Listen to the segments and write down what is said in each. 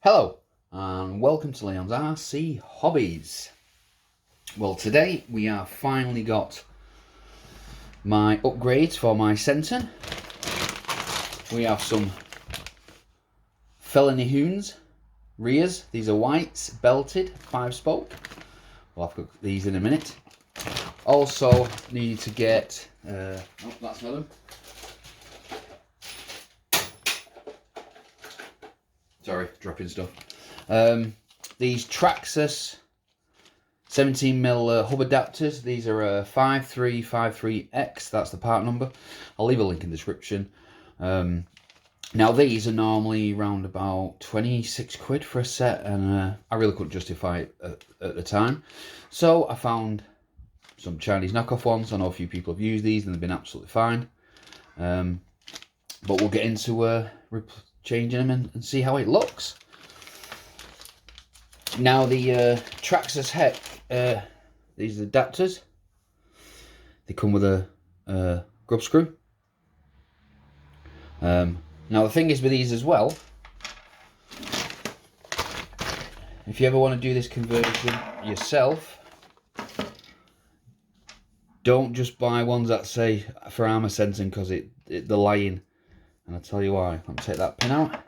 Hello and welcome to Leon's RC Hobbies. Well, today we have finally got my upgrades for my senton. We have some felony hoons rears. These are whites, belted, 5-spoke. We'll have to cook these in a minute. Also need to get oh, that's not them. Sorry, dropping stuff. These traxxas 17mm hub adapters. These are 5353X. That's the part number. I'll leave a link in the description. Now these are normally around about 26 quid for a set, and I really couldn't justify it at the time. So I found some Chinese knockoff ones. I know a few people have used these and they've been absolutely fine. But we'll get into changing them and see how it looks. Now the traxxas heck, these are the adapters. They come with a grub screw. Now the thing is with these as well, if you ever want to do this conversion yourself, don't just buy ones that say for Arrma senton, because they're lying. And I'll tell you why. Let me take that pin out.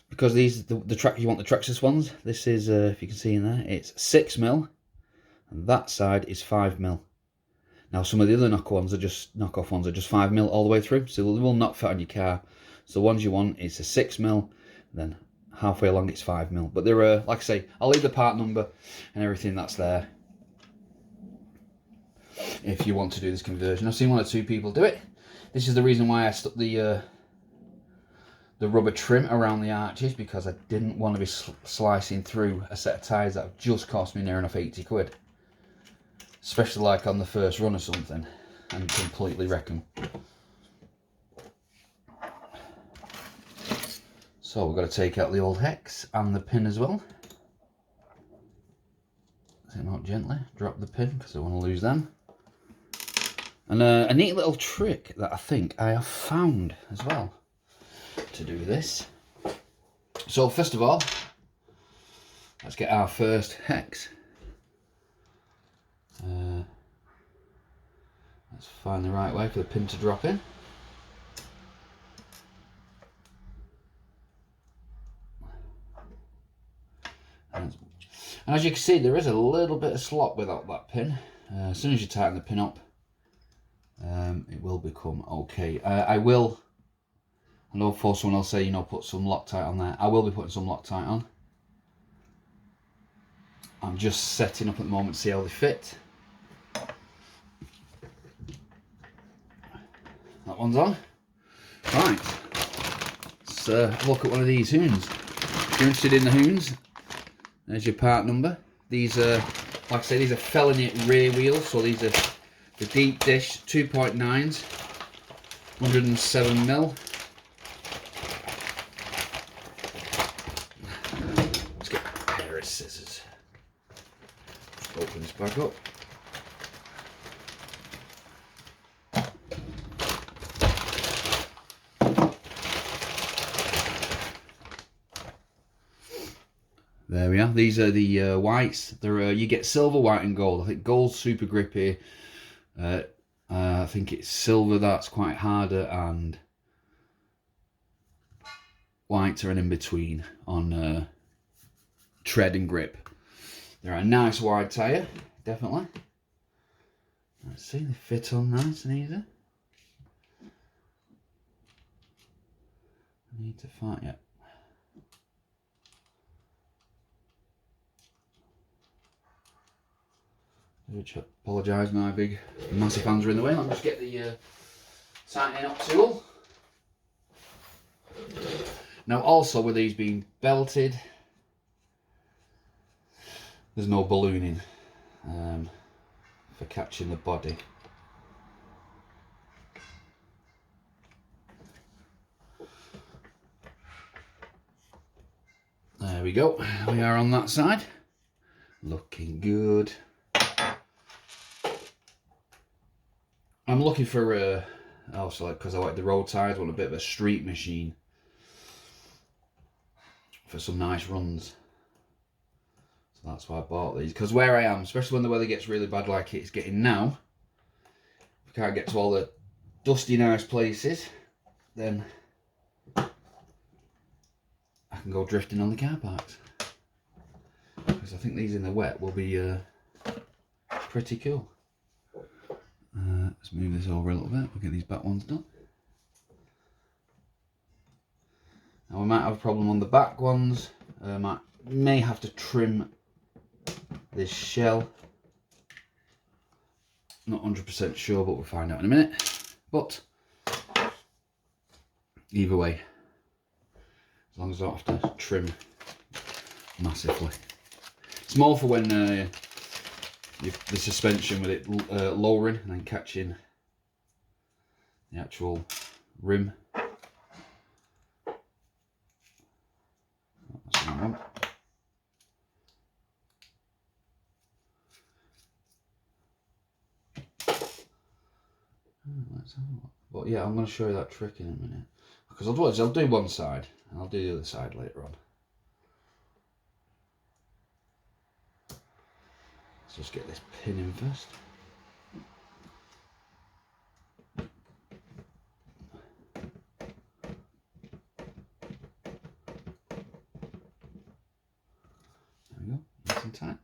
Because these, you want the traxxas ones. This is, if you can see in there, it's 6mm, and that side is 5mm. Now some of the other knockoff ones are just 5mm all the way through, so they will not fit on your car. So the ones you want is a 6mm, then halfway along it's 5mm. But they're, like I say, I'll leave the part number and everything that's there if you want to do this conversion. I've seen one or two people do it. This is the reason why I stuck the rubber trim around the arches, because I didn't want to be slicing through a set of tyres that have just cost me near enough 80 quid. Especially like on the first run or something, and completely wreck them. So we've got to take out the old hex and the pin as well. Take them out gently, drop the pin because I don't want to lose them. And a neat little trick that I think I have found as well to do this. So first of all, let's get our first hex. Let's find the right way for the pin to drop in. And as you can see, there is a little bit of slop without that pin. As soon as you tighten the pin up, it will become okay. I know for someone else say, you know, put some Loctite on there. I will be putting some Loctite on. I'm just setting up at the moment to see how they fit. That one's on. Right, let's look at one of these hoons. If you're interested in the hoons, there's your part number. These are, like I say, these are felony rear wheels, so these are the deep dish 2.9s, 107mm. Let's get a pair of scissors. Just open this back up. There we are. These are the whites. They're you get silver, white, and gold. I think gold's super grippy. I think it's silver that's quite harder, and whites are an in-between on tread and grip. They're a nice wide tyre, definitely. Let's see, they fit on nice and easy. I need to find, yeah. Which I apologise, my big massive hands are in the way. I'll just get the tightening up tool. Now also with these being belted, there's no ballooning for catching the body. There we go, we are on that side. Looking good. I'm looking for also, because I like the road tyres, I want a bit of a street machine for some nice runs. So that's why I bought these, because where I am, especially when the weather gets really bad like it's getting now, if I can't get to all the dusty nice places, then I can go drifting on the car parks. Because I think these in the wet will be pretty cool. Let's move this over a little bit. We'll get these back ones done. Now we might have a problem on the back ones. I may have to trim this shell. Not 100% sure, but we'll find out in a minute. But either way, as long as I don't have to trim massively. It's more for when the suspension with it lowering and then catching the actual rim. That's what I want. Let's have a look. But yeah, I'm going to show you that trick in a minute. Because otherwise I'll do one side and I'll do the other side later on. Let's just get this pin in first. There we go, nice and tight.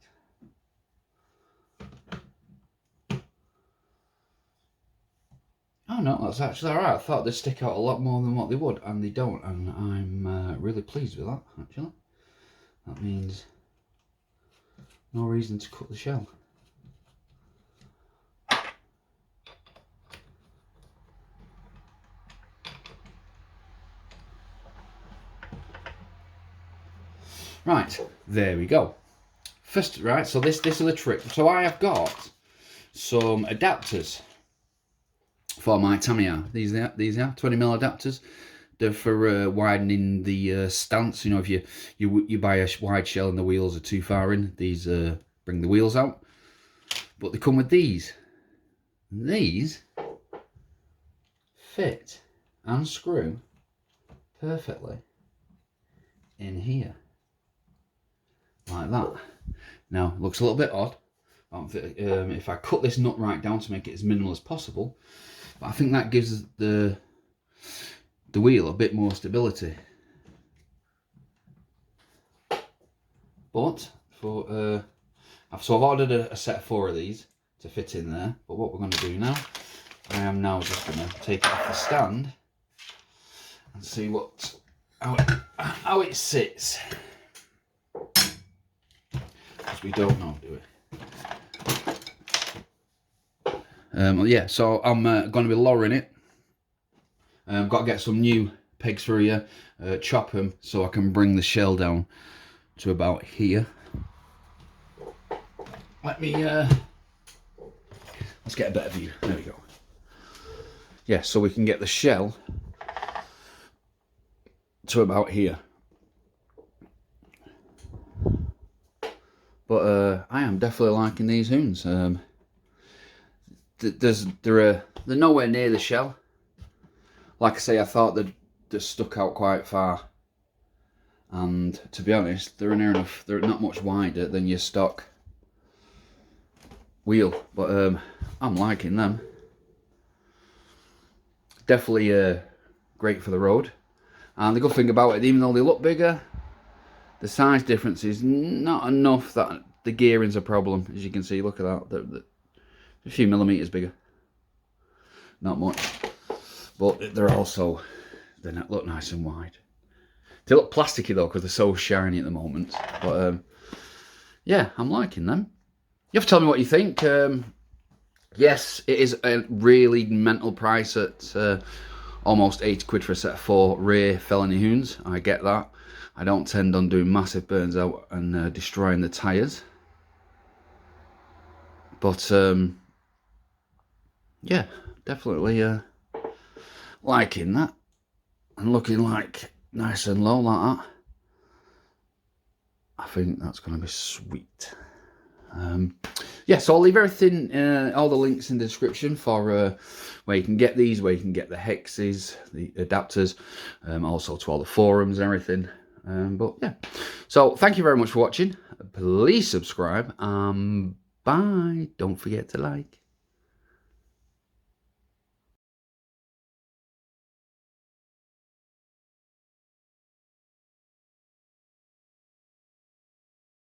Oh no, that's actually alright. I thought they'd stick out a lot more than what they would, and they don't, and I'm really pleased with that, actually. That means no reason to cut the shell. Right, there we go. First, right, so this is the trick. So I have got some adapters for my Tamiya. These are 20mm adapters. They're for widening the stance. You know, if you buy a wide shell and the wheels are too far in, these bring the wheels out. But they come with these. And these fit and screw perfectly in here, like that. Now, it looks a little bit odd. If I cut this nut right down to make it as minimal as possible, but I think that gives the wheel a bit more stability. But for so I've ordered a set of 4 of these to fit in there. But what we're going to do now, I am now just going to take it off the stand and see how it sits. Because we don't know, do we? Yeah, so I'm going to be lowering it. I've got to get some new pegs for here, chop them so I can bring the shell down to about here. Let me, let's get a better view. There we go. Yeah, so we can get the shell to about here. But I am definitely liking these hoons. They're nowhere near the shell. Like I say, I thought they'd stuck out quite far, and to be honest, they're near enough. They're not much wider than your stock wheel, but I'm liking them. Definitely great for the road. And the good thing about it, even though they look bigger, the size difference is not enough that the gearing's a problem. As you can see, look at that. They're a few millimeters bigger. Not much. But they look nice and wide. They look plasticky though, because they're so shiny at the moment. But yeah, I'm liking them. You have to tell me what you think. Yes, it is a really mental price at almost 80 quid for a set of 4 rear felony hoons. I get that. I don't tend on doing massive burns out and destroying the tyres. But yeah, definitely liking that. And looking like nice and low like that. I think that's going to be sweet. Yeah, so I'll leave everything, all the links in the description for where you can get these, where you can get the hexes, the adapters, also to all the forums and everything. But yeah, so thank you very much for watching. Please subscribe. Bye. Don't forget to like.